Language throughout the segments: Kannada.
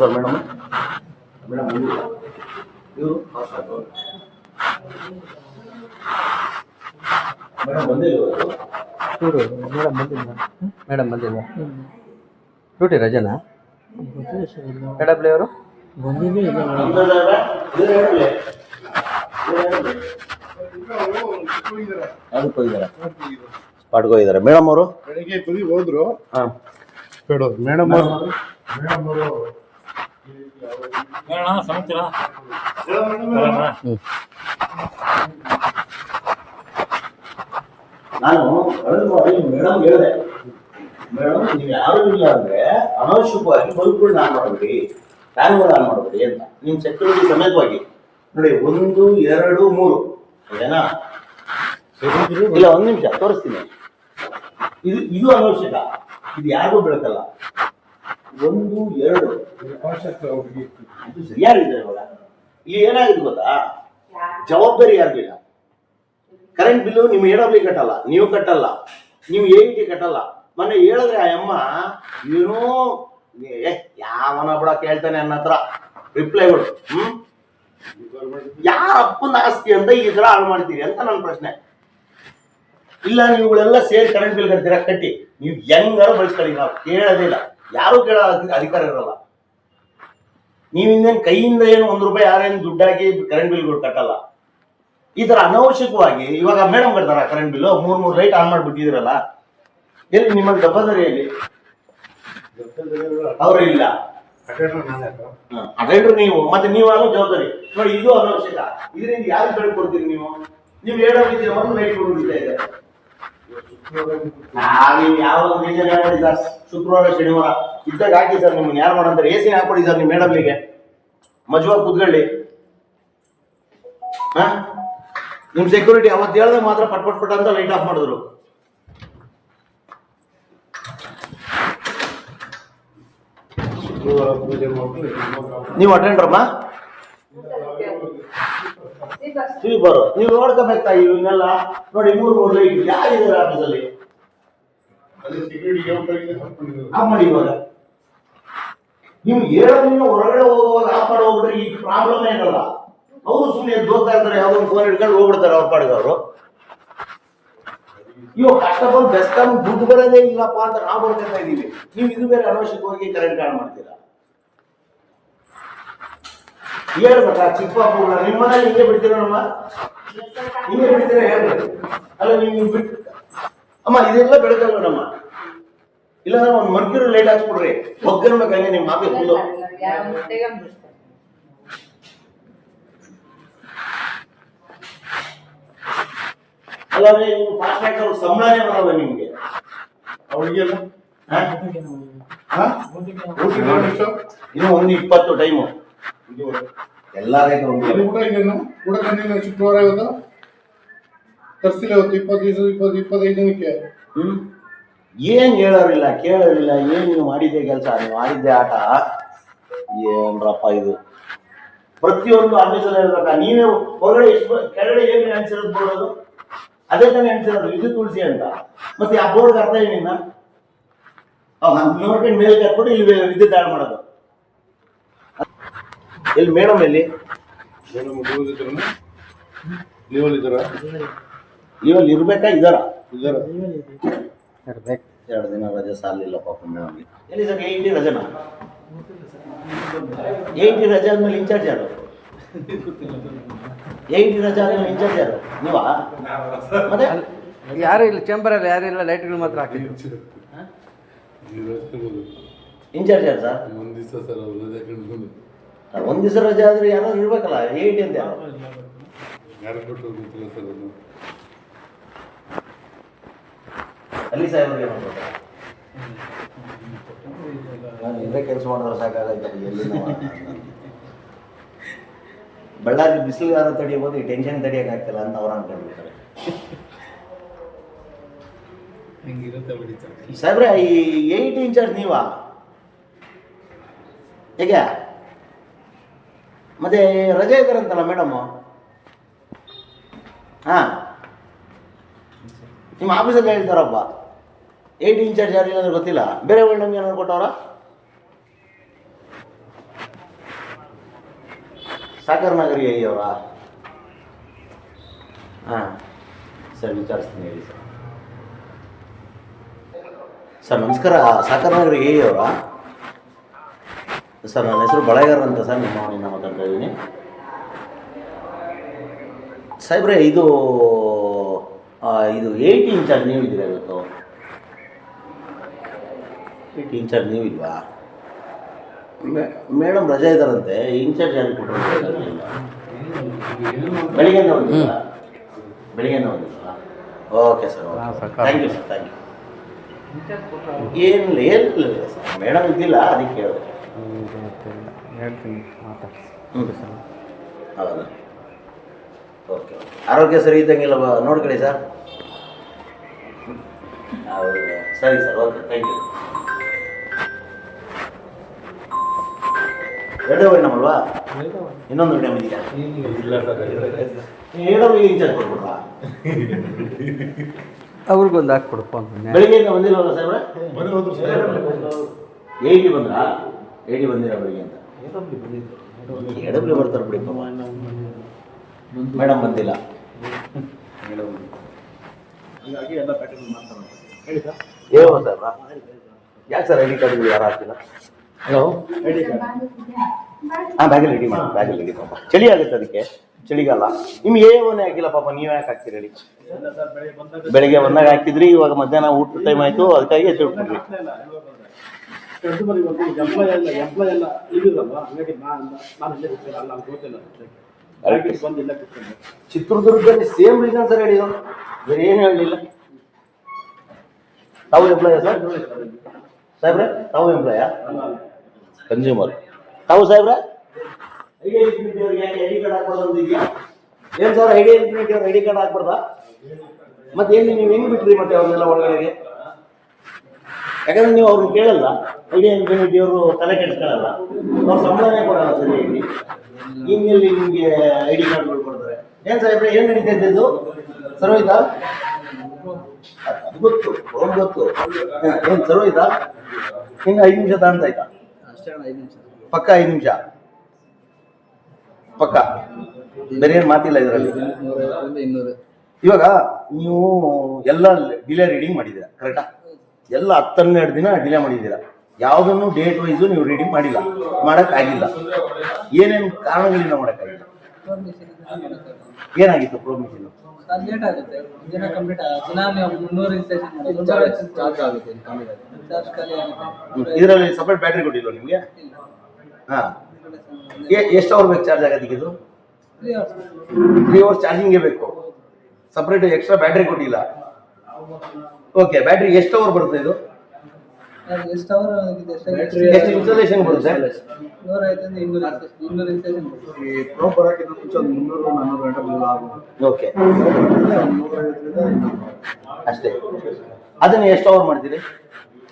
ಸರ್ ಮೇಡಮ್ ಮೇಡಮ್ ಇವರು ಮೇಡಮ್ ಬಂದಿಲ್ಲ ಇವರು ಮೇಡಮ್ ಬಂದಿಲ್ಲ ಡ್ಯೂಟಿ ರಜನಾ ಅವರು ಅದಕ್ಕೆ ಹೋಗಿದ್ದಾರೆ ಸ್ಪಾಟ್ಗೆ ಹೋಗಿದ್ದಾರೆ ಮೇಡಮ್ ಅವರು ಬೆಳಿಗ್ಗೆ ಹೋದ್ರು. ಹಾಂ ಮೇಡಮ್ ಅವರು ನಾನು ಮೇಡಮ್ ಹೇಳಿದೆ, ಮೇಡಮ್ ನೀವು ಯಾರು ಇಲ್ಲ ಅಂದ್ರೆ ಅನವಶ್ಯಕವಾಗಿ ಬಲ್ಬ್ಗಳನ್ನ ಆನ್ ಮಾಡಬೇಡಿ, ಫ್ಯಾನ್ಗಳು ಆನ್ ಮಾಡಬೇಡಿ ಅಂತ. ನಿಮ್ಮ ಸೆಕ್ಯೂರಿಟಿ ಸಮೇತವಾಗಿ ನೋಡಿ 1 2 3 ಓಕೆನಾ? ಇಲ್ಲ ಒಂದು ನಿಮಿಷ ತೋರಿಸ್ತೀನಿ. ಇದು ಅನವಶ್ಯಕ, ಇದು ಯಾರಿಗೂ ಬೆಳಕಲ್ಲ. 1 2 ಇದು ಸರಿಯಾಗಿದೆ. ಇವಾಗ ಇಲ್ಲಿ ಏನಾಗಿದೆ ಗೊತ್ತಾ, ಜವಾಬ್ದಾರಿ ಯಾರಿಗಿಲ್ಲ. ಕರೆಂಟ್ ಬಿಲ್ಲು ನಿಮ್ಮ ಎಡಬ್ಲಿ ಕಟ್ಟಲ್ಲ, ನೀವು ಕಟ್ಟಲ್ಲ, ನೀವು ಏಕೆ ಕಟ್ಟಲ್ಲ. ಮೊನ್ನೆ ಹೇಳಿದ್ರೆ ಆ ಅಮ್ಮ ಏನೋ ಯಾವನ ಬಿಡ ಕೇಳ್ತಾನೆ ನನ್ನ ಹತ್ರ ರಿಪ್ಲೈಗಳು. ಯಾರ ಅಪ್ಪನ ಆಸ್ತಿ ಅಂತ ಈ ತರ ಹಾಳು ಮಾಡ್ತೀರಿ ಅಂತ ನನ್ನ ಪ್ರಶ್ನೆ. ಇಲ್ಲ ನೀವುಗಳೆಲ್ಲ ಸೇರಿ ಕರೆಂಟ್ ಬಿಲ್ ಕಟ್ತೀರಾ, ಕಟ್ಟಿ, ನೀವು ಹೆಂಗಾರು ಬಳಸ್ಕೊಳ್ಳಿ, ನಾವು ಕೇಳೋದೇ ಇಲ್ಲ, ಯಾರು ಕೇಳೋ ಅಧಿಕಾರ ಇರಲ್ಲ. ನೀವಿಂದೇನು ಕೈಯಿಂದ ಏನು 1 ರೂಪಾಯಿ ಯಾರೇನು ದುಡ್ಡಾಗಿ ಕರೆಂಟ್ ಬಿಲ್ಗಳು ಕಟ್ಟಲ್ಲ. ಈ ತರ ಅನವಶ್ಯಕವಾಗಿ ಇವಾಗ ಮೇಡಮ್ ಕಟ್ತಾರ ಕರೆಂಟ್ ಬಿಲ್ಲು, 3 ಲೈಟ್ ಆನ್ ಮಾಡ್ಬಿಟ್ಟಿದ್ರಲ್ಲ, ಎಲ್ಲಿ ನಿಮ್ಮ ಜವಾಬ್ದಾರಿ ಎಲ್ಲಿ? ಅವ್ರು ಇಲ್ಲ, ಅಟೆಂಡ್ರು ನೀವು, ಮತ್ತೆ ನೀವು ಆಗೋ ಜವಾಬ್ದಾರಿ ನೋಡಿ. ಇದು ಅನವಶ್ಯಕ. ಇದರಿಂದ ಯಾರು ಬೆಳಕು ಕೊಡ್ತೀರಿ ನೀವು? ನೀವು ಹೇಳೋದಿದ್ದೀರ ಒಂದು ಲೈಟ್ ಕೊಡೋದಿಲ್ಲ ಇದೆ. ನೀವು ಯಾವ ರೀಸನ್ ಹೇಳ್ಕೊಡಿ ಸರ್, ಶುಕ್ರವಾರ ಶನಿವಾರ ಇದ್ದಾಗ ಹಾಕಿ ಸರ್. ನಿಮ್ಮನ್ನ ಯಾರು ಮಾಡಂತಾರೆ? AC ಹಾಕೊಡಿ ಸರ್ ನಿಮ್ಮ ಮೇಡಮ್ಗೆ, ಮಜವಾಗಿ ಕೂತ್ಕೊಳ್ಳಿ. ಹಾ, ನಿಮ್ ಸೆಕ್ಯೂರಿಟಿ ಅವತ್ತು ಹೇಳ್ದಾಗ ಮಾತ್ರ ಪಟ್ ಅಂತ ಲೈಟ್ ಆಫ್ ಮಾಡಿದ್ರು. ನೀವು ಅಟೆಂಡ್ರಮ್ಮ, ಸ್ವೀಪರ್, ನೀವು ನೋಡ್ಕೋಬೇಕಾ ಇವನ್ನೆಲ್ಲ ನೋಡಿ. 3 ಲೈಟ್ ಯಾರಿದ್ದಾರೆ ಆಫೀಸಲ್ಲಿ? ಆಫ್ ಮಾಡಿ. ಇವಾಗ ನೀವು ಹೇಳೋದ್ರಿಂದ ಹೊರಗಡೆ ಹೋಗುವಾಗ ಆಫ್ ಮಾಡಿ ಹೋಗ್ಬಿಟ್ರೆ ಈ ಪ್ರಾಬ್ಲಮ್ ಏನಲ್ಲ. ಅವರು ಸುಮ್ಮನೆ ಹೋಗ್ತಾ ಇರ್ತಾರೆ, ಯಾವ್ದೋ ಫೋನ್ ಹಿಡ್ಕೊಂಡು ಹೋಗ್ಬಿಡ್ತಾರೆ ಅವ್ರ ಪಾಡಿಗೆ ಅವರು. ಇವಾಗ ಕಷ್ಟಪಟ್ಟು ಬೆಸ್ಕಾಮ್ ದುಡ್ಡು ಬರೋದೇ ಇಲ್ಲಪ್ಪ ಅಂತ ನಾವು ಬರ್ತಾ ಇದೀವಿ. ನೀವು ಇದು ಬೇರೆ ಅನವಶ್ಯಕವಾಗಿ ಕರೆಂಟ್ ಆನ್ ಮಾಡ್ತೀರಾ. ಹೇಳ್ಬೇಕಾ ಚಿಕ್ಕಪ್ಪ ನಿಮ್ಮ ಮನೇಲಿ ಹಿಂಗೆ ಬಿಡ್ತೀರ? ನಮ್ಮ ಹಿಂಗೆ ಬಿಡ್ತೀರ ಹೇಳ್ಬೇಕು. ಅಲ್ಲ ನೀವು ಬಿಟ್ಟು ಅಮ್ಮ ಇದೆಲ್ಲ ಬೆಳಕಲ್ಲ ನಮ್ಮ. ಇಲ್ಲ ಒಂದು ಮರ್ಕ್ಯೂರಿ ಲೈಟ್ ಹಾಕ್ಸ್ಬಿಡ್ರಿ, ಒಗ್ಗರ್ಬೇಕಂಗೆ ನಿಮ್ಮ ಆಫೀಸ್ ಫುಲ್ಲು. ಅಲ್ಲ ನೀವು ಫಾಸ್ಟ್ ಟ್ರ್ಯಾಕ್ ಅವ್ರ ಸಂಬಳನೇ ಬರಲ್ಲ ನಿಮ್ಗೆ. ಅವಳಿಗೆಲ್ಲ ಇನ್ನು 1:20 ಟೈಮು ಎಲ್ಲ ಶುಕ್ರವಾರ ಇವತ್ತು ತರಿಸಿಲ್ಲ. ಇವತ್ತು 25 ದಿನಕ್ಕೆ ಏನ್ ಹೇಳೋರಿಲ್ಲ, ಕೇಳೋರಿಲ್ಲ. ಏನ್ ನೀವು ಮಾಡಿದ್ದೆ ಕೆಲಸ, ನೀವು ಮಾಡಿದ್ದೆ ಆಟ. ಏನ್ರಪ್ಪ ಇದು? ಪ್ರತಿಯೊಂದು ಆಫೀಸಲ್ಲಿ ಹೇಳ್ಬೇಕಾ? ನೀವೇ ಹೊರಗಡೆ ಎಷ್ಟು ಕೆಳಗಡೆ ಏನ್ ಅನ್ಸಿರೋದು ಬೋರ್ಡೋದು ಅದೇ ತಾನೇ ಅನ್ಸಿರೋದು, ಇದು ತುಳಸಿ ಅಂತ. ಮತ್ತೆ ಆ ಬೋರ್ಡ್ ಅರ್ಥ ಏನಿಲ್ಲ, ನೋಡ್ಕೊಂಡು ಮೇಲೆ ಕಟ್ಬಿಟ್ಟು ಇಲ್ಲಿ ವಿದ್ಯುತ್ ಆಡ್ ಮಾಡೋದು. ಎಲ್ಲಿ ಮೇಡಮ್? ಎಲ್ಲಿ ಲೀವಲ್ಲಿ ಇರ್ಬೇಕಾ? ಇದಾರ 2 ದಿನ ರಜೆ ಸಾಲಿಲ್ಲ ಪಾಪ ಮೇಡಮ್ಗೆ. ಎಲ್ಲಿ ಸರ್ 80 ರಜೆನಾ? 80 ರಜೆ ಆದ್ಮೇಲೆ ಇನ್ಚಾರ್ಜ್ ಯಾರು? 80 ರಜೆ ಆದ್ಮೇಲೆ ಇನ್ಚಾರ್ಜ್ ಯಾರು? ನೀವಾ? ಮತ್ತೆ ಯಾರು ಇಲ್ಲ, ಚೇಂಬರಲ್ಲಿ ಯಾರು ಇಲ್ಲ, ಲೈಟ್ಗಳು ಮಾತ್ರ ಹಾಕಿದ್ರು. ಇನ್ಚಾರ್ಜ್ ಯಾರು ಸರ್? ಒಂದ್ ದಿವಸ ರಜೆ ಆದ್ರೆ ಯಾರು ಇರ್ಬೇಕಲ್ಲ. 80 ಅಂತ ಯಾರು? ಅಲ್ಲಿ ಸಾಹೇಬ್ರಿಗೆ ಮಾಡ್ತಾರೆ. ನಾನು ಇದೇ ಕೆಲಸ ಮಾಡಿದ್ರೆ ಸಾಕಾಗೈತೆ. ಎಲ್ಲಿ ಬಳ್ಳಾರಿ ಬಿಸಿಲುಗಾರ ತಡೆಯಬಹುದು, ಈ ಟೆನ್ಷನ್ ತಡೆಯೋಕ್ಕಾಗ್ತಿಲ್ಲ ಅಂತ ಅವ್ರು ಅನ್ಕೊಂಡಿರ್ತಾರೆ. ಸಾಹೇಬ್ರೆ ಈ 80 ಇನ್ಚಾರ್ಜ್ ನೀವಾ? ಹೇಗೆ ಮತ್ತೆ ರಜೆ ಇದ್ದಾರಂತಲ್ಲ ಮೇಡಮು? ಹಾಂ, ನಿಮ್ಮ ಆಫೀಸಲ್ಲಿ ಹೇಳ್ತಾರಪ್ಪ 80 ಇನ್ಚಾರ್ಜ್ ಯಾರು ಇಲ್ಲ ಅಂದ್ರೆ ಗೊತ್ತಿಲ್ಲ. ಬೇರೆ ನಮ್ಗೆ ಏನಾದ್ರು ಕೊಟ್ಟವ್ರ? ಸಾಕರ್ ನಗರಿ ಅವರ ಹಾಂ ಸರ್ ವಿಚಾರಿಸ್ತೀನಿ ಹೇಳಿ ಸರ್. ಸರ್ ನಮಸ್ಕಾರ, ಸಾಕರ್ ನಗರಿ ಅವರ ಸರ್ ನನ್ನ ಹೆಸರು ಬಳಗಾರ್ ಅಂತ ಸರ್, ನಿಮ್ಮ ಮನೆಯಿಂದ ಮಾತಾಡ್ತಾ ಇದ್ದೀನಿ ಸಾಹೇಬ್ರೆ. ಇದು 80 ಇನ್ಚಾರ್ಜ್ ನೀವು ಇದ್ದೀರಾ ಇವತ್ತು? 80 ಇನ್ಚಾರ್ಜ್ ನೀವಿಲ್ವಾ? ಮೇಡಮ್ ರಜೆ ಇದ್ದಾರಂತೆ, ಇನ್ಚಾರ್ಜ್ ಯಾರು ಕೊಟ್ಟರು? ಬೆಳಿಗ್ಗೆಯಿಂದ ಬಂದಿಲ್ಲ? ಬೆಳಿಗ್ಗೆಯಿಂದ ಬಂದಿಲ್ಲ. Okay sir, okay, thank you sir, thank you. ಏನಿಲ್ಲ ಸರ್, ಮೇಡಮ್ ಇದ್ದಿಲ್ಲ ಅದಕ್ಕೆ ಹೇಳಿದೆ. ಹೇಳ್ತೀನಿ ಮಾತಾಡಿ. ಹೌದಾ? Okay okay. ಆರೋಗ್ಯ ಸರಿ ಇದ್ದಂಗಿಲ್ಲ ನೋಡ್ಕೊಳ್ಳಿ ಸರ್. ಹೌದು, ಸರಿ ಸರ್, ಓಕೆ, ಥ್ಯಾಂಕ್ ಯು. ಎರಡೇ ನಮ್ಮಲ್ವಾ? ಇನ್ನೊಂದು ಮೀಡಿಯಮ್ ಇದೆಯಾ? ಎರಡೂ ಇನ್ಚಾರ್ಜ್ ಕೊಡ್ಬಿಡ್ವಾ? ಅವ್ರಿಗೊಂದು ಹಾಕ್ಕೊಡು ಫೋನ್. ಬೆಳಿಗ್ಗೆಯಿಂದ ಬಂದಿಲ್ಲವಲ್ಲ ಸಾಹೇಬ್ರೆ? 80 ಬಂದ್ರಾ? 80 ಬಂದಿರ ಬೆಳಿಗ್ಗೆ ಅಂತ? ಎಡಬ್ಲಿ ಬರ್ತಾರೆ ಬಿಡಿ ಪಾಪ. ಮೇಡಮ್ ಬಂದಿಲ್ಲ. ಹೀಗಾಗಿ ಎಲ್ಲ ಪ್ಯಾಟರ್ನ್ ಮಾಡ್ತಾರೆ. ಹೇಳಿ ಸರ್. ಏನೋ ಸಾಹೇಬ್ರ, ಯಾಕೆ ಸರ್ ಐ ಡಿ ಕಾರ್ಡ್ ಯಾರು ಹಾಕ್ತಿಲ್ಲ? ಹಲೋ, ಹಾಂ ಬ್ಯಾಗಲ್ಲಿ ರೆಡಿ ಮಾಡಿ, ಬ್ಯಾಗಲ್ಲಿ ರೆಡಿ ಪಾಪ. ಚಳಿ ಆಗುತ್ತೆ ಅದಕ್ಕೆ, ಚಳಿಗಾಲ. ನಿಮ್ಗೆ ಏನೇ ಆಗಿಲ್ಲ ಪಾಪ, ನೀವು ಯಾಕೆ ಹಾಕ್ತೀರಿ ಹೇಳಿ? ಬೆಳಿಗ್ಗೆ ಬಂದಾಗ ಹಾಕಿದ್ರಿ, ಇವಾಗ ಮಧ್ಯಾಹ್ನ ಊಟದ ಟೈಮ್ ಆಯಿತು, ಅದಕ್ಕಾಗಿ ಎತ್ತಿಟ್ಬಿಟ್ರಿ. ಎಂಪ್ಲಾಯ್ ಎಲ್ಲ ಇದಿರಲ್ವಾ, ಹಾಗಾಗಿ ನಾನು ಅಲ್ಲ ಅಂತ ಗೊತ್ತಿಲ್ಲ. ಬಂದಿಲ್ಲ ಚಿತ್ರದುರ್ಗದಲ್ಲಿ ಸೇಮ್ ರೀಸನ್ ಸರ್ ಹೇಳಿದ್ರು, ಬೇರೆ ಏನು ಹೇಳಲಿಲ್ಲ. ತಾವು ಎಂಪ್ಲಾಯ ಸರ್ ಸಾಹೇಬ್ರೆ? ತಾವು ಎಂಪ್ಲಾಯ? ಕನ್ಸ್ಯೂಮರ್. ತಾವು ಸಾಹೇಬ್ರೆ? ಐಡಿ ಕಾರ್ಡ್ ಹಾಕ್ಬಾರ್ದು ಅಂದಿದ್ಯಾ ಏನು ಸರ್? ID card ಹಾಕ್ಬಾರ್ದಾ? ಮತ್ತೆ ಏನು ನೀವು ಹೆಂಗೆ ಬಿಟ್ರಿ ಮತ್ತೆ ಅವ್ರನ್ನೆಲ್ಲ ಒಳಗಡೆಗೆ? ಯಾಕಂದ್ರೆ ನೀವು ಅವ್ರನ್ನ ಕೇಳಲ್ಲ, ಐಡಿ ಇನ್ಫಿನಿಟಿ ಅವರು ತಲೆ ಕೆಡಿಸ್ಕೊಳ್ಳಲ್ಲ, ಅವ್ರು ಸಂಬಳನೇ ಕೊಡಲ್ಲ ಸರಿಯಾಗಿ. ಇಮೇಲೆ ನಿಮಗೆ ಐಡಿ ಕಾರ್ಡ್ಗಳು ಕೊಡ್ತಾರೆ. ಏನು ಸಾಹೇಬ್ರೆ, ಏನು ನಡೀತಾ ಇದ್ದು ಸರ್ವೈತಾ? ಅದು ಗೊತ್ತು, ಅವ್ರು ಗೊತ್ತು. ಏನು ಸರ್ವೈತಾ? ಇನ್ನು 5 ನಿಮಿಷ ತಾಂತಾಯ್ತಾ? ಪಕ್ಕ 5 ನಿಮಿಷ ಪಕ್ಕ, ಬೇರೆ ಏನು ಮಾತಿಲ್ಲ ಇದರಲ್ಲಿ. ಇವಾಗ ನೀವು ಎಲ್ಲ ಡಿಲೇ ರೀಡಿಂಗ್ ಮಾಡಿದ್ದೀರಾ ಕರೆಕ್ಟಾ? ಎಲ್ಲ 10-12 ದಿನ ಡಿಲೇ ಮಾಡಿದ್ದೀರಾ. ಯಾವುದನ್ನು ಡೇಟ್ ವೈಸು ನೀವು ರೀಡಿಂಗ್ ಮಾಡಿಲ್ಲ, ಮಾಡೋಕ್ಕಾಗಿಲ್ಲ. ಏನೇನು ಕಾರಣಗಳಿಂದ ಮಾಡೋಕ್ಕಾಗಿಲ್ಲ? ಏನಾಗಿತ್ತು ಪ್ರೋಮಿಷನ್? ಇದರಲ್ಲಿ ಸಪ್ರೇಟ್ ಬ್ಯಾಟ್ರಿ ಕೊಟ್ಟಿಲ್ವ ನಿಮಗೆ? ಹಾಂ, ಎಷ್ಟು ಅವರ್ ಬೇಕು ಚಾರ್ಜ್ ಆಗೋದಕ್ಕೆ? ಇದು 3 ಅವರ್ಸ್ ಚಾರ್ಜಿಂಗೇ ಬೇಕು, ಸಪ್ರೇಟ್ ಎಕ್ಸ್ಟ್ರಾ ಬ್ಯಾಟ್ರಿ ಕೊಟ್ಟಿಲ್ಲ. ಓಕೆ, ಬ್ಯಾಟ್ರಿ ಎಷ್ಟು ಅವರ್ ಬರುತ್ತೆ ಇದು? ಎಷ್ಟು ಇನ್ಸ್ಟಾಲೇಷನ್ ಬರುತ್ತೆ? ಓಕೆ, ಅಷ್ಟೇ. ಅದನ್ನ ಎಷ್ಟು ಅವರ್ ಮಾಡ್ತೀರಿ?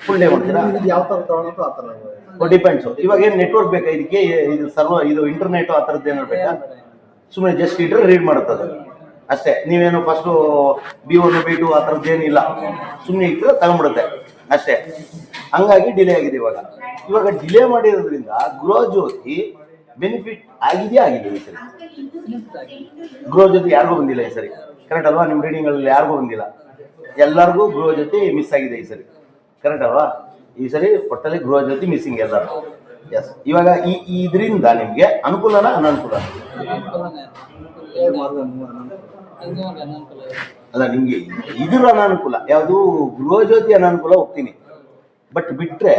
ಫುಲ್ ಡೇ ಮಾಡ್ತೀರಾ? ಯಾವ ಥರ ತಗೊಳ್ಳೋದು ಆ ಥರ ಡಿಪೆಂಡ್ಸು. ಇವಾಗ ಏನು ನೆಟ್ವರ್ಕ್ ಬೇಕಾ ಇದಕ್ಕೆ? ಇದು ಇದು ಇಂಟರ್ನೆಟ್ ಆ ಥರದ್ದು ಏನಾರು ಬೇಕಾ? ಸುಮ್ಮನೆ ಜಸ್ಟ್ ಇಟ್ರೆ ರೀಡ್ ಮಾಡುತ್ತದೆ ಅಷ್ಟೇ. ನೀವೇನು ಫಸ್ಟು B1 B2 ಆ ಥರದ್ದು ಏನಿಲ್ಲ, ಸುಮ್ಮನೆ ಇಟ್ಟರೆ ತಗೊಂಡ್ಬಿಡುತ್ತೆ ಅಷ್ಟೇ. ಹಂಗಾಗಿ ಡಿಲೇ ಆಗಿದೆ. ಇವಾಗ ಡಿಲೇ ಮಾಡಿರೋದ್ರಿಂದ ಗೃಹಜ್ಯೋತಿ ಬೆನಿಫಿಟ್ ಆಗಿದೆಯಾ? ಆಗಿದೆ ಈ ಸರಿ ಗೃಹಜ್ಯೋತಿ ಯಾರಿಗೂ ಬಂದಿಲ್ಲ ಈ ಸರಿ, ಕರೆಕ್ಟ್ ಅಲ್ವಾ? ನಿಮ್ಮ ರೀಡಿಂಗ್ಗಳಲ್ಲಿ ಯಾರಿಗೂ ಬಂದಿಲ್ಲ, ಎಲ್ಲರಿಗೂ ಗೃಹಜ್ಯೋತಿ ಮಿಸ್ ಆಗಿದೆ ಈ ಸರಿ, ಕರೆಕ್ಟ್ ಅಲ್ವಾ? ಈ ಸರಿ ಒಟ್ಟಲ್ಲಿ ಗೃಹಜ್ಯೋತಿ ಮಿಸ್ಸಿಂಗ್ ಎಲ್ಲರೂ. ಎಸ್. ಇವಾಗ ಇದರಿಂದ ನಿಮಗೆ ಅನುಕೂಲನಾ ಅನನುಕೂಲ? ಅಲ್ಲ, ನಿಮಗೆ ಇದ್ರ ಅನಾನುಕೂಲ ಯಾವುದು? ಗೃಹಜ್ಯೋತಿ ಅನಾನುಕೂಲ ಹೋಗ್ತೀನಿ. ಬಟ್ ಬಿಟ್ರೆ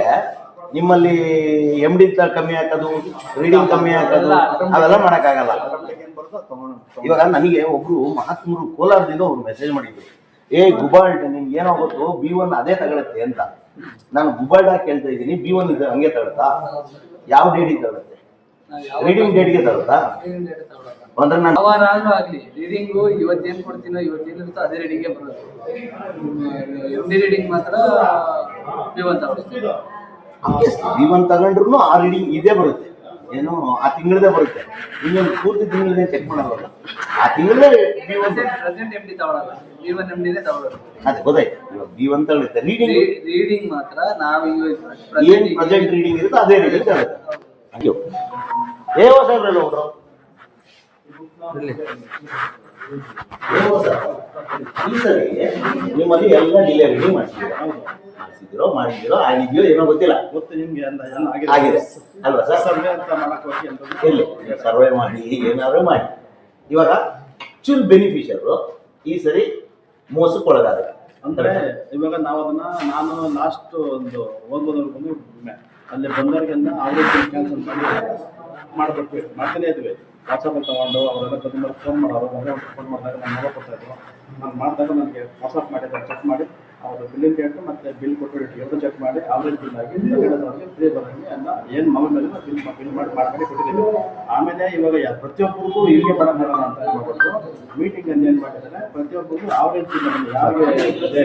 ನಿಮ್ಮಲ್ಲಿ MD ಕಮ್ಮಿ ಹಾಕೋದು, ರೀಡಿಂಗ್ ಕಮ್ಮಿ ಹಾಕೋದು ಅವೆಲ್ಲ ಮಾಡೋಕ್ಕಾಗಲ್ಲ. ಇವಾಗ ನನಗೆ ಒಬ್ರು ಮಹಾತ್ಮರು ಕೋಲಾರದಿಂದ ಅವ್ರು ಮೆಸೇಜ್ ಮಾಡಿದ್ರು, ಗುಬಾಲ್ಟ್ ನಿಮ್ಗೆ ಏನೋ ಗೊತ್ತು B1 ಅದೇ ತಗೊಳುತ್ತೆ ಅಂತ. ನಾನು ಗುಬಾಲ್ಟ್ ಆಗಿ ಕೇಳ್ತಾ ಇದ್ದೀನಿ, B1 ಇದೆ ಹಂಗೆ ತಗೊಳುತ್ತಾ? ಯಾವ ಡೇಟಿಗೆ ತಗೊಳುತ್ತೆ? ರೀಡಿಂಗ್ ಡೇಟ್ಗೆ ತಗೊಳುತ್ತಾ? ಅಂದ್ರೆ ನಾನು ಯಾವಾರಾದ್ರೂ ಆಗ್ಲಿ ರೀಡಿಂಗು ಇವತ್ತೇನು ಕೊಡ್ತೀನೋ ಇವತ್ತೇನಿರುತ್ತೋ ಅದೇ ರೀಡಿಂಗೇ ಬರೋದು. MD ರೀಡಿಂಗ್ ಮಾತ್ರ B1 ತಗೊಳ್ತೀವಿ. B1 ತಗೊಂಡ್ರು ಆ ರೀಡಿಂಗ್ ಇದೇ ಬರುತ್ತೆ, ಏನು ಆ ತಿಂಗಳದೇ ಬರುತ್ತೆ. ಇನ್ನೊಂದು ಪೂರ್ತಿ ತಿಂಗಳದೇ ಚೆಕ್ ಮಾಡಲ್ಲ, ಆ ತಿಂಗಳೇ B1 ಪ್ರೆಸೆಂಟ್ MD ತಗೊಳಲ್ಲ, B1 MDನೇ ತಗೊಳ್ಳೋದು. ಅದೇ ಗೊತ್ತಾಯ್ತು. ಇವಾಗ B1 ತಗೊಳುತ್ತೆ. ರೀಡಿಂಗ್ ಮಾತ್ರ ನಾವು ಏನು ಪ್ರೆಸೆಂಟ್ ರೀಡಿಂಗ್ ಇರುತ್ತೆ ಅದೇ ರೀಡಿಂಗ್ ತಗೊಳುತ್ತೆ. Thank you. ಸಾಹೇಬ್ರೆಲ್ಲ ಹೋದ್ರು ಇಲ್ಲಿ ಏನೋ ಸರ್, ಈ ಸರಿ ನಿಮ್ಮಲ್ಲಿ ಎಲ್ಲ ಡಿಲಿವರಿ ಮಾಡಿಸಿದಿರೋ ಆಗಿದೆಯೋ ಏನೋ ಗೊತ್ತಿಲ್ಲ. ಗೊತ್ತು ನಿಮ್ಗೆ ಎಲ್ಲ ಆಗಿದೆ ಅಲ್ವಾ ಸರ್? ಸರ್ವೆ ಅಂತ ಮಾಡಕ್ ಹೋಗಿ ಅಂತ ಇಲ್ಲಿ ಸರ್ವೆ ಮಾಡಿ ಏನಾದ್ರು ಮಾಡಿ. ಇವಾಗ ಆಕ್ಚುಲ್ ಬೆನಿಫಿಷಿಯರು ಈ ಸರಿ ಮೋಸಕ್ಕೊಳಗಾದ ಅಂದ್ರೆ ಇವಾಗ ನಾವು ಅದನ್ನ ನಾನು ಲಾಸ್ಟ್ ಒಂದು ಓದ್ಬೋದವ್ರಿಗೊಂದು ಅಲ್ಲಿ ಬಂದವ್ರಿಗೆಲ್ಲ ಅವ್ರಿಗೆ ಕ್ಯಾನ್ಸಲ್ ಮಾಡ್ಬಿಟ್ವಿ, ಮಾಡ್ತಾನೆ ಇದ್ವಿ. ವಾಟ್ಸಪ್ ತಗೊಂಡು ಅವರೆಲ್ಲ ಕದ್ದು ಫೋನ್ ಮಾಡೋರು, ಫೋನ್ ಮಾಡಿದಾಗ ನಾನು ಮೊಬೈಲ್ ಕೊಡ್ತಾ ಇದ್ರು. ನಾನು ಮಾಡಿದಾಗ ನನಗೆ ವಾಟ್ಸಪ್ ಮಾಡಿದ್ರೆ ಚೆಕ್ ಮಾಡಿ ಅವರು ಬಿಲ್ಲಿಂಗ್ ಡೇಟು ಮತ್ತು ಬಿಲ್ ಕೊಟ್ಟು ಎರಡು ಚೆಕ್ ಮಾಡಿ ಆವ್ರೇಜ್ ಬಿಲ್ ಆಗಿ ಫ್ರೀ ಬರೋಂಗೆ ಎಲ್ಲ ಏನು ಮೊಬೈಲ್ ಮೇಲೆ ಬಿಲ್ ಮಾಡಿ ಕೊಟ್ಟಿದ್ದೀವಿ. ಆಮೇಲೆ ಇವಾಗ ಪ್ರತಿಯೊಬ್ಬರಿಗೂ ಇಲ್ಲಿಗೆ ಮಾಡೋಣ ಅಂತ ಹೇಳ್ಬಿಟ್ಟು ಮೀಟಿಂಗಲ್ಲಿ ಏನು ಮಾಡಿದ್ದಾರೆ, ಪ್ರತಿಯೊಬ್ಬರಿಗೂ ಆವ್ರೇಜ್ ಬಿಲ್ ಯಾರಿಗೆ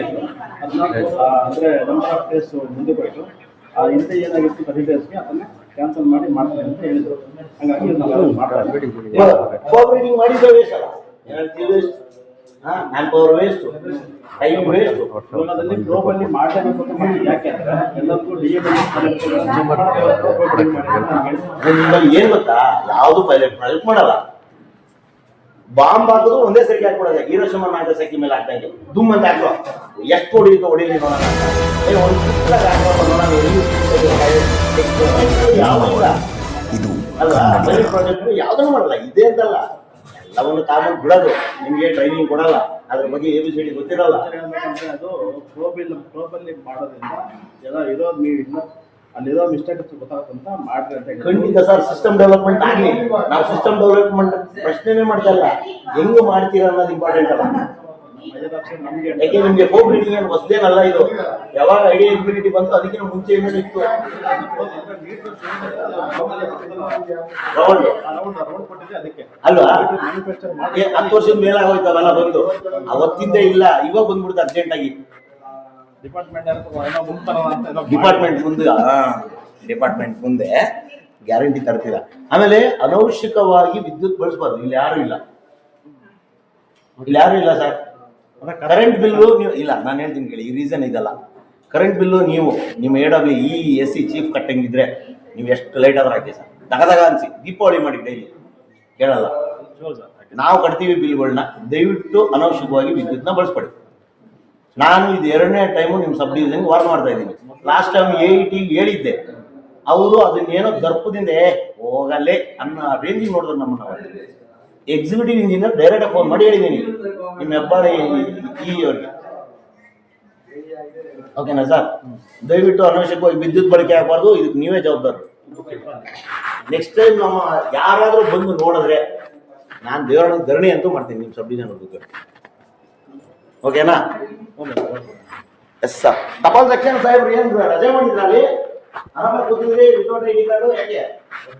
ಅದನ್ನ ಅಂದರೆ ನಂಬರ್ ಆಫ್ ಡೇಸ್ ಮುಂದೆ ಹೋಯಿತು. ಹಿಂದೆ ಏನಾಗಿತ್ತು 30 ಡೇಸ್ಗೆ ಅದನ್ನ ಕ್ಯಾನ್ಸಲ್ ಮಾಡಿ ಮಾಡ್ತಾರೆ ಅಂತ ಹೇಳಿದ್ರು. ಹಾಗಾಗಿ ನಾವು ಮಾಡ್ತಾರೆ ಕೋಆಪರೇಟಿಂಗ್ ಮಾಡಿದ್ರೆ ವೇಸ್ಟ್ ಅಲ್ಲ, energy waste, man power waste, time waste. ಇವಾಗದಲ್ಲಿ ಗ್ಲೋಬಲ್ಲಿ ಮಾಡಲೇಬೇಕು ಅಂತ ಮಾಡಿದ್ದು. ಯಾಕೆ ಅಂದರೆ ಎಲ್ಲರಿಗೂ ನಿಮ್ಮಲ್ಲಿ ಏನು ಗೊತ್ತಾ, ಯಾವುದು ಪೈಲಟ್ ಮಾಡಲ್ಲ. ಬಾಂಬ್ ಹಾಕೋದು ಒಂದೇ ಸರಿ ಹಾಕೊಡೋದು. ಹೀರೋಶಿಮಾ ನಾಗಸಾಕಿ ಮೇಲೆ ಹಾಕ್ದಂಗೆ ದುಮ್ ಅಂತ ಹಾಕೋ, ಎಷ್ಟು ಹೊಡಿಯುತ್ತೋ ಹೊಡಿಲಿ ನೋಡೋಣ. ಇದು ಅಲ್ವಾ? ಪೈಲಟ್ ಪ್ರಾಜೆಕ್ಟ್ ಯಾವುದನ್ನು ಮಾಡಲ್ಲ, ಇದೇ ಅಂತಲ್ಲ, ಎಲ್ಲವನ್ನು ತಾವು ಬಿಡೋದು. ನಿಮಗೆ ಟ್ರೈನಿಂಗ್ ಕೊಡಲ್ಲ, ಅದ್ರ ಬಗ್ಗೆ ABCD ಗೊತ್ತಿರಲ್ಲ. ಹೇಳ್ಬೇಕಂದ್ರೆ ಅದು ಗ್ಲೋಬಲ್ಲಿ ಮಾಡೋದ್ರಿಂದ ಎಲ್ಲ ಇರೋದು ನೀವು ಇನ್ನ ಅಲ್ಲಿರೋ ಮಿಸ್ಟೇಕ್ ಗೊತ್ತಾಗುತ್ತಂತ ಮಾಡ್ರಿ ಅಂತ ಹೇಳಿ. ಖಂಡಿತ ಸರ್, ಸಿಸ್ಟಮ್ ಡೆವಲಪ್ಮೆಂಟ್ ಆಗಲಿ. ನಾವು ಸಿಸ್ಟಮ್ ಡೆವಲಪ್ಮೆಂಟ್ ಪ್ರಶ್ನೆನೇ ಮಾಡ್ತಾ ಇಲ್ಲ, ಹೆಂಗ್ ಮಾಡ್ತೀರಾ ಅನ್ನೋದು ಇಂಪಾರ್ಟೆಂಟ್ ಅಲ್ಲ. ನಮ್ಗೆ ಯಾಕೆ ನಿಮ್ಗೆ ಕೋಪ್ ರೀಡಿಂಗ್ ಏನು ಹೊಸದೇನಲ್ಲ ಇದು. ಯಾವಾಗ ಐಡಿಯಾ ಇನ್ಫಿನಿಟಿ ಬಂತು ಅದಕ್ಕಿಂತ ಮುಂಚೆ ಏನೇನು ಇತ್ತು. ರೌಂಡ್ ಕೊಟ್ಟಿದ್ದೆ ಅದಕ್ಕೆ ಅಲ್ವಾ? ಮ್ಯಾನುಫ್ಯಾಕ್ಚರ್ ಮಾಡಿ 10 ವರ್ಷದ ಮೇಲೆ ಆಗೋಯ್ತು ಅವೆಲ್ಲ ಬಂದು. ಅವತ್ತಿಂದ ಇಲ್ಲ, ಇವಾಗ ಬಂದ್ಬಿಡುತ್ತೆ ಅರ್ಜೆಂಟ್ ಆಗಿ. ಡಿಪಾರ್ಟ್ಮೆಂಟ್ ಮುಂದೆ ಗ್ಯಾರಂಟಿ ತರ್ತೀರ. ಆಮೇಲೆ ಅನವಶ್ಯಕವಾಗಿ ವಿದ್ಯುತ್ ಬಳಸಬಾರ್ದು. ಇಲ್ಲಿ ಯಾರು ಇಲ್ಲ ಸರ್. ಕರೆಂಟ್ ಬಿಲ್ಲು ನೀವು ಇಲ್ಲ, ನಾನು ಹೇಳ್ತೀನಿ ಕೇಳಿ, ಈ ರೀಸನ್ ಇದಲ್ಲ. ಕರೆಂಟ್ ಬಿಲ್ಲು ನೀವು ನಿಮ್ಮ AWE ಚೀಫ್ ಕಟ್ಟಂಗಿದ್ರೆ ನೀವು ಎಷ್ಟು ಲೈಟ್ ಆದ್ರೂ ಹಾಕಿ ಸರ್, ತಗದಾಗ ಅನ್ಸಿ. ದೀಪಾವಳಿ ಮಾಡಿ ಡೈಲಿ ಕೇಳಲ್ಲ. ನಾವು ಕಟ್ತೀವಿ ಬಿಲ್ಗಳನ್ನ. ದಯವಿಟ್ಟು ಅನವಶ್ಯಕವಾಗಿ ವಿದ್ಯುತ್ನ ಬಳಸ್ಬೇಡಿ. ನಾನು ಇದು 2ನೇ ಟೈಮು ನಿಮ್ಮ ಸಬ್ ಡಿವಿಷನ್ಗೆ ವಾರ್ನ್ ಮಾಡ್ತಾ ಇದ್ದೀನಿ. ಲಾಸ್ಟ್ ಟೈಮ್ AET ಹೇಳಿದ್ದೆ, ಅವರು ಅದನ್ನೇನೋ ದರ್ಪದಿಂದ ಹೋಗಲ್ಲೇ ಅನ್ನೋ ರೇಂಜಿಗೆ ನೋಡಿದ್ರು ನಮ್ಮನ್ನ. ಎಕ್ಸಿಕ್ಯೂಟಿವ್ ಇಂಜಿನಿಯರ್ ಡೈರೆಕ್ಟ್ ಫೋನ್ ಮಾಡಿ ಹೇಳಿದ್ದೀನಿ ನಿಮ್ಮ ಹೆಬ್ಬಾಳಿ ಅವ್ರಿಗೆ. ಓಕೆನಾ ಸರ್? ದಯವಿಟ್ಟು ಅನವಶ್ಯಕವಾಗಿ ವಿದ್ಯುತ್ ಬಳಕೆ ಆಗಬಾರ್ದು, ಇದಕ್ಕೆ ನೀವೇ ಜವಾಬ್ದಾರರು. ನೆಕ್ಸ್ಟ್ ಟೈಮ್ ನಮ್ಮ ಯಾರಾದರೂ ಬಂದು ನೋಡಿದ್ರೆ ನಾನು ದೇವರ ಧರಣಿ ಅಂತೂ ಮಾಡ್ತೀನಿ ನಿಮ್ಮ ಸಬ್ ಡಿವಿಷನ್ ಬಗ್ಗೆ. ಓಕೆನಾ? Yes sir. ಟಪಾಲ್ ಸೆಕ್ಷನ್ ಸಾಹೇಬ್ರು ಏನು ರಜೆ ಮಾಡಿದ್ರ ಅಲ್ಲಿ? ಆರಾಮಾಗಿ ಕೂತಿದ್ರಿ ವಿತೌಟ್ ID ಕಾರ್ಡು? ಯಾಕೆ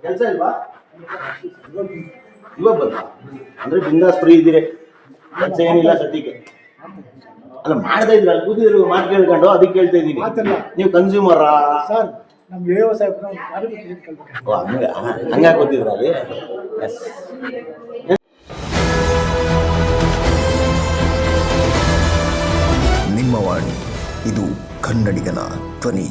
ಕೆಲಸ ಇಲ್ವಾ? ಇವಾಗ ಬಂದ ಅಂದ್ರೆ ಬಿಂದಾಸ್ ಫ್ರೀ ಇದ್ದೀರಿ, ಕೆಲಸ ಏನಿಲ್ಲ ಸದ್ಯಕ್ಕೆ. ಅಲ್ಲ ಮಾಡ್ತಾ ಇದ್ರಿ, ಅಲ್ಲಿ ಕೂತಿದ್ರು ಮಾತು ಕೇಳ್ಕೊಂಡು ಅದಕ್ಕೆ ಕೇಳ್ತಾ ಇದ್ದೀನಿ. ನೀವು ಕನ್ಸ್ಯೂಮರಾ ಸರ್? ನಮ್ಗೆ ಹಂಗಾಗಿ ಕೂತಿದ್ರ ಅಲ್ಲಿ? ಎಸ್. ನಿಮ್ಮ ವಾಣಿ, ಇದು ಕನ್ನಡಿಗನ ಧ್ವನಿ.